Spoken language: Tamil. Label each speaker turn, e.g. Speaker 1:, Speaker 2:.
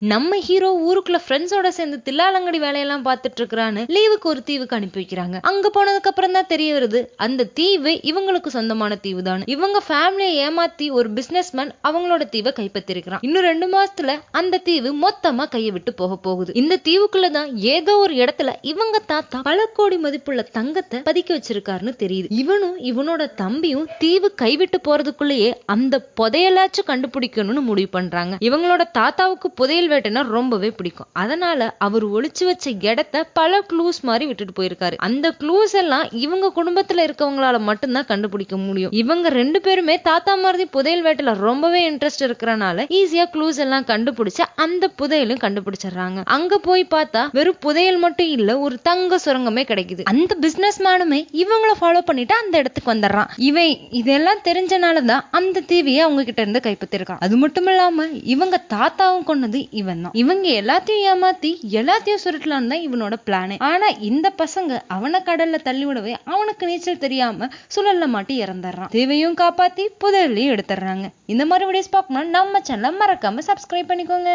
Speaker 1: நம்ம ஹீரோ ஊருக்குள்ள ஃப்ரெண்ட்ஸோட சேர்ந்து தில்லாலங்கடி வேலையெல்லாம் பார்த்துட்டு இருக்கிறான்னு லீவுக்கு ஒரு தீவுக்கு அனுப்பி வைக்கிறாங்க. அங்க போனதுக்கு அப்புறம் தான் தெரிய வருது அந்த தீவு இவங்களுக்கு சொந்தமான தீவு தான். இவங்க ஃபேமிலியை ஏமாத்தி ஒரு பிசினஸ் மேன் அவங்களோட தீவை கைப்பற்றிருக்கிறான். இன்னும் 2 மாசத்துல அந்த தீவு மொத்தமா கையை விட்டு போக போகுது. இந்த தீவுக்குள்ளதான் ஏதோ ஒரு இடத்துல இவங்க தாத்தா பல கோடி மதிப்புள்ள தங்கத்தை பதுக்கி வச்சிருக்காருன்னு தெரியுது. இவனும் இவனோட தம்பியும் தீவு கைவிட்டு போறதுக்குள்ளேயே அந்த புதையலாச்சும் கண்டுபிடிக்கணும்னு முடிவு பண்றாங்க. இவங்களோட தாத்தாவுக்கு புதையல் வேட்டைனா ரொம்பவே பிடிக்கும். அதனால அவர் ஒளிச்சு வச்ச இடத்தை பல க்ளூஸ் மாதிரி விட்டுட்டு போயிருக்காரு. அந்த க்ளூஸ் எல்லாம் இவங்க குடும்பத்துல இருக்கவங்களால மட்டும்தான் கண்டுபிடிக்க முடியும். இவங்க 2 பேருமே தாத்தா மாதிரி புதையல் வேட்டையில ரொம்பவே இன்ட்ரெஸ்ட் இருக்கிறனால ஈஸியா க்ளூஸ் எல்லாம் கண்டுபிடிச்சு அந்த புதையலும் கண்டுபிடிச்சிடுறாங்க. அங்க போய் பார்த்தா வெறும் புதையல் மட்டும் இல்ல, ஒரு தங்க சுரங்கமே கிடைக்குது. அந்த பிசினஸ் மேனுமே இவங்கள ஃபாலோ பண்ணிட்டு அந்த இடத்துக்கு வந்துடுறான். இவன் இதெல்லாம் தெரிஞ்சனாலதான் அந்த தீவியை அவங்க கிட்ட இருந்து கைப்பற்றிருக்கான். அது மட்டும் இல்லாம இவங்க தாத்தாவும் கொண்டது இவன் தான். இவங்க எல்லாத்தையும் ஏமாத்தி எல்லாத்தையும் சுருட்டலான்னு தான் இவனோட பிளானே. ஆனா இந்த பசங்க அவனை கடல்ல தள்ளி விடவே அவனுக்கு நீச்சல் தெரியாம சுழல்ல மாட்டி இறந்துடுறான். தேவையும் காப்பாத்தி புதையலையும் எடுத்துடுறாங்க. இந்த மாதிரி வீடியோஸ் பார்க்கணும்னா நம்ம சேனலை மறக்காம சப்ஸ்கிரைப் பண்ணிக்கோங்க.